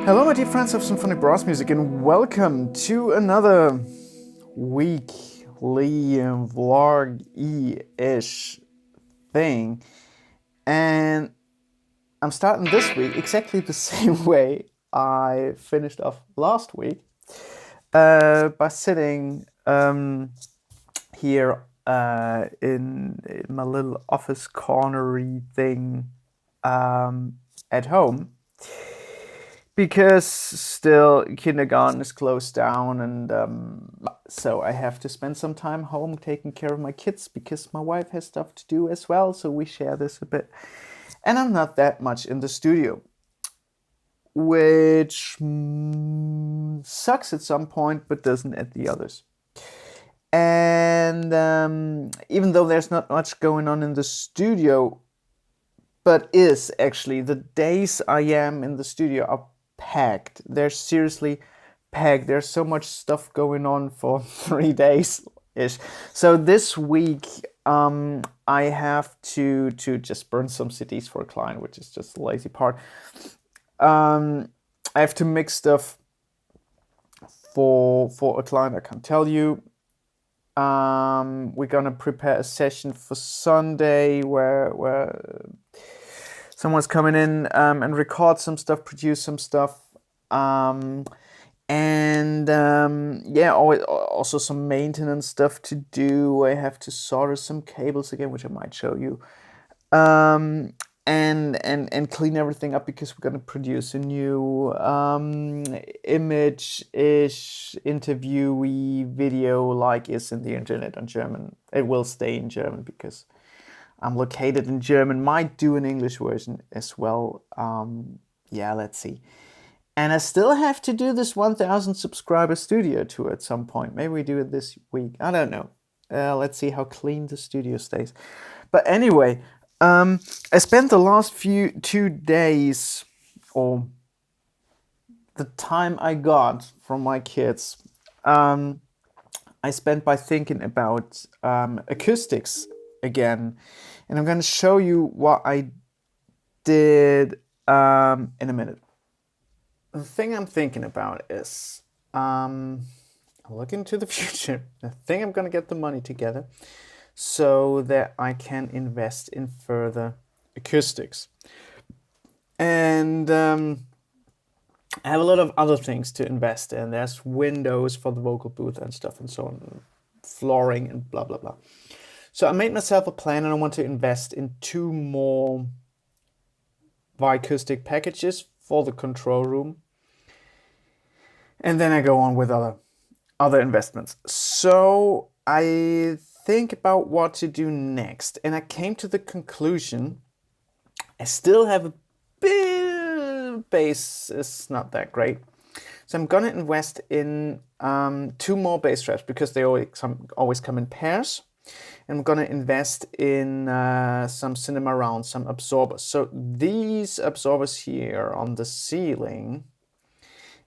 Hello my dear friends of Symphonic Brass Music, and welcome to another weekly vlog-ish thing. And I'm starting this week exactly the same way I finished off last week, by sitting here in my little office cornery thing at home. Because still kindergarten is closed down, and so I have to spend some time home taking care of my kids because my wife has stuff to do as well, so we share this a bit. And I'm not that much in the studio, which sucks at some point but doesn't at the others. And even though there's not much going on in the studio, but is actually the days I am in the studio are packed. They're seriously packed. There's so much stuff going on for 3 days ish. So this week I have to just burn some CDs for a client, which is just the lazy part. I have to mix stuff for a client I can't tell you. We're gonna prepare a session for Sunday where someone's coming in and record some stuff, produce some stuff, and also some maintenance stuff to do. I have to solder some cables again, which I might show you, and clean everything up because we're gonna produce a new image-ish interviewee video like is in the internet on German. It will stay in German because I'm located in German. Might do an English version as well. Let's see. And I still have to do this 1,000 subscriber studio tour at some point. Maybe we do it this week. I don't know. Let's see how clean the studio stays. But anyway, I spent the last 2 days, or the time I got from my kids, I spent by thinking about acoustics again, and I'm going to show you what I did in a minute. The thing I'm thinking about is looking to the future. I think I'm going to get the money together so that I can invest in further acoustics, and I have a lot of other things to invest in. There's windows for the vocal booth and stuff and so on, flooring and blah blah blah. So I made myself a plan, and I want to invest in 2 more acoustic packages for the control room. And then I go on with other investments. So I think about what to do next. And I came to the conclusion I still have a bit, bass is not that great. So I'm gonna invest in 2 more bass traps because they always come in pairs. I'm gonna invest in some cinema rounds, some absorbers. So these absorbers here on the ceiling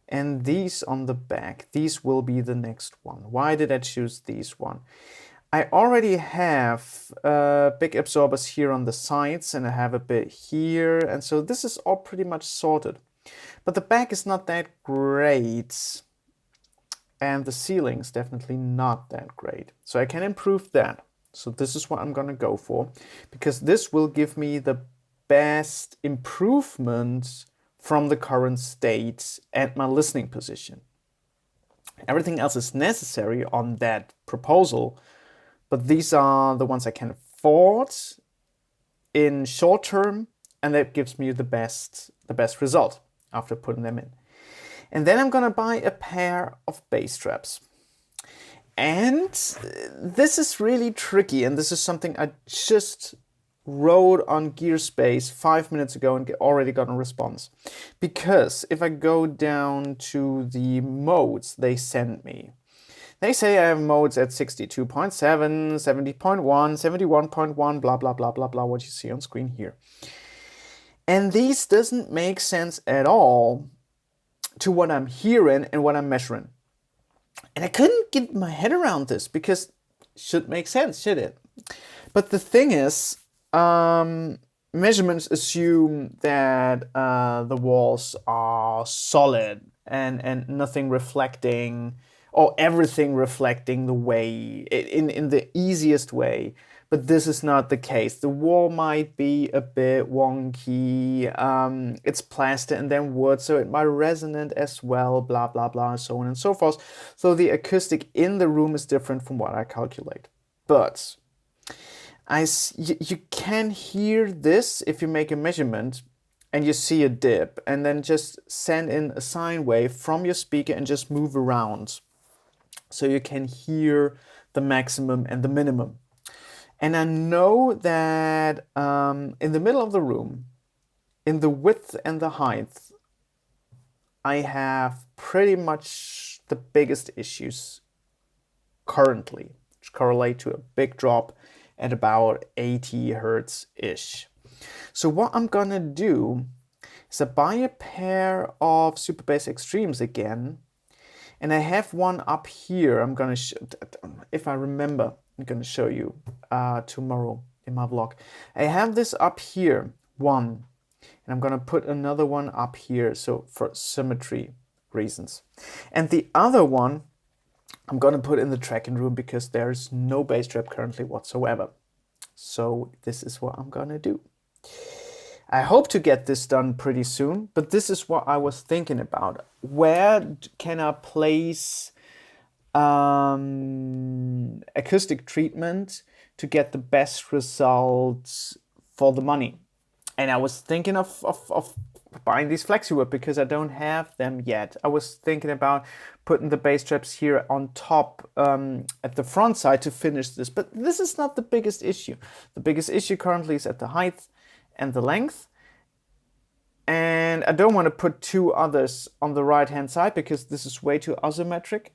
and these on the back, these will be the next one. Why did I choose these one? I already have big absorbers here on the sides, and I have a bit here, and so this is all pretty much sorted. But the back is not that great, and the ceiling is definitely not that great. So I can improve that. So this is what I'm gonna go for, because this will give me the best improvement from the current state and my listening position. Everything else is necessary on that proposal, but these are the ones I can afford in short term, and that gives me the best result after putting them in. And then I'm gonna buy a pair of bass traps. And this is really tricky, and this is something I just wrote on Gearspace 5 minutes ago and already got a response. Because if I go down to the modes they sent me, they say I have modes at 62.7, 70.1, 71.1, blah, blah, blah, blah, blah, what you see on screen here. And these doesn't make sense at all to what I'm hearing and what I'm measuring. And I couldn't get my head around this because it should make sense, should it? But the thing is, measurements assume that the walls are solid and nothing reflecting, or everything reflecting the way in the easiest way. But this is not the case. The wall might be a bit wonky. It's plaster and then wood, so it might resonate as well, blah, blah, blah, so on and so forth. So the acoustic in the room is different from what I calculate. But you can hear this if you make a measurement and you see a dip, and then just send in a sine wave from your speaker and just move around. So you can hear the maximum and the minimum. And I know that in the middle of the room, in the width and the height, I have pretty much the biggest issues currently, which correlate to a big drop at about 80 hertz-ish. So what I'm gonna do is I buy a pair of Super Bass Extremes again, and I have one up here. I'm gonna, if I remember, I'm gonna show you tomorrow in my vlog. I have this up here, one, and I'm gonna put another one up here, so for symmetry reasons. And the other one I'm gonna put in the tracking room because there's no bass trap currently whatsoever. So this is what I'm gonna do. I hope to get this done pretty soon, but this is what I was thinking about. Where can I place acoustic treatment to get the best results for the money? And I was thinking of buying these FlexiWood because I don't have them yet. I was thinking about putting the bass traps here on top at the front side to finish this, but this is not the biggest issue. The biggest issue currently is at the height and the length. And I don't want to put two others on the right hand side because this is way too asymmetric.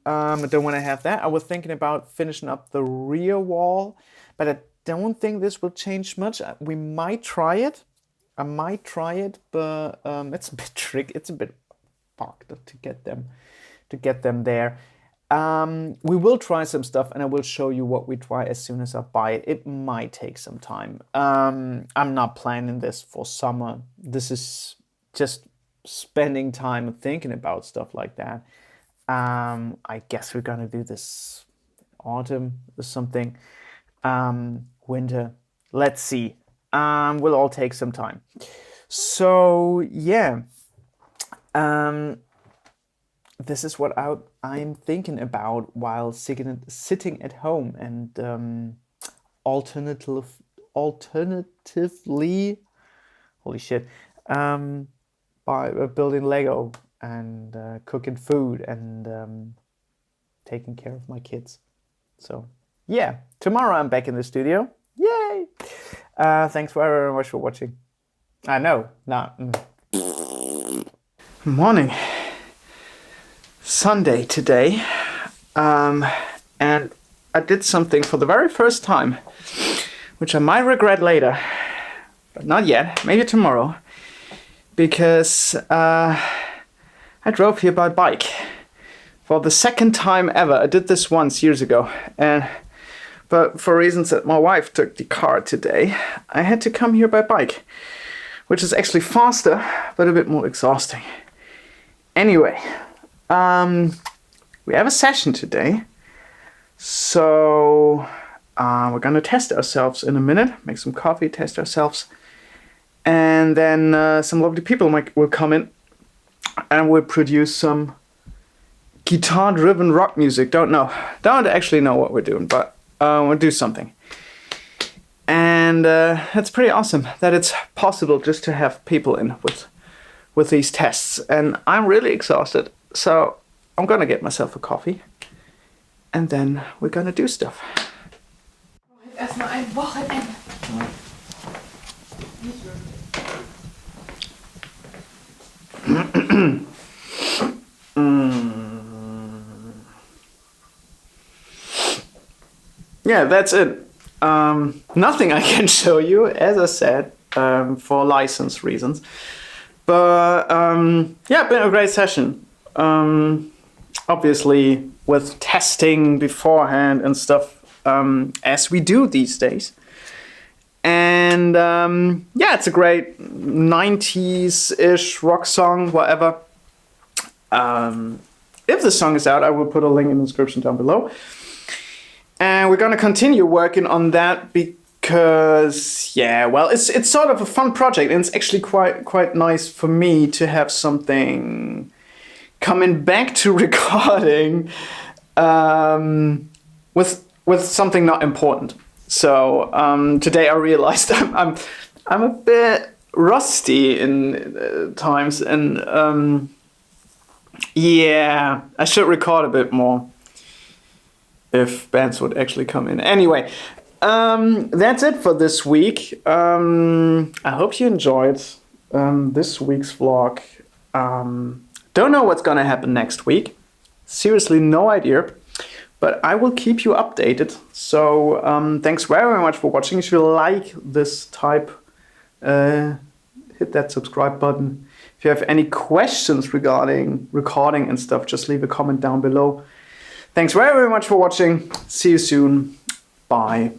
I don't want to have that. I was thinking about finishing up the rear wall, but I don't think this will change much. We might try it. I might try it, but it's a bit tricky. It's a bit fucked to get them there. We will try some stuff, and I will show you what we try as soon as I buy it. It might take some time. I'm not planning this for summer. This is just spending time thinking about stuff like that. I guess we're gonna do this autumn or something. Winter. Let's see. Will all take some time. So yeah. This is what I'm thinking about while sitting at home and alternatively, holy shit, by building Lego and cooking food and taking care of my kids. So yeah, tomorrow I'm back in the studio. Yay! Thanks very much for watching. I know, Morning. Sunday today, and I did something for the very first time, which I might regret later, but not yet, maybe tomorrow, because I drove here by bike for the second time ever. I did this once years ago, but for reasons that my wife took the car today, I had to come here by bike, which is actually faster, but a bit more exhausting. Anyway, we have a session today, so we're gonna test ourselves in a minute, make some coffee, test ourselves, and then some lovely people will come in and we'll produce some guitar-driven rock music. Don't actually know what we're doing, but we'll do something. And it's pretty awesome that it's possible just to have people in with these tests, and I'm really exhausted, so I'm gonna get myself a coffee and then we're gonna do stuff. Erstmal ein Wochenende. Yeah, that's it. Nothing I can show you, as I said, for license reasons. But yeah, been a great session. Obviously with testing beforehand and stuff, as we do these days. And And yeah, it's a great 90s-ish rock song, whatever. If the song is out, I will put a link in the description down below. And we're gonna continue working on that because, yeah, well, it's sort of a fun project, and it's actually quite nice for me to have something coming back to recording with something not important. So today I realized I'm a bit rusty in times, and yeah, I should record a bit more if bands would actually come in. Anyway, that's it for this week. I hope you enjoyed this week's vlog. Don't know what's gonna happen next week. Seriously, no idea. But I will keep you updated. So thanks very much for watching. If you like this type, hit that subscribe button. If you have any questions regarding recording and stuff, just leave a comment down below. Thanks very much for watching. See you soon. Bye.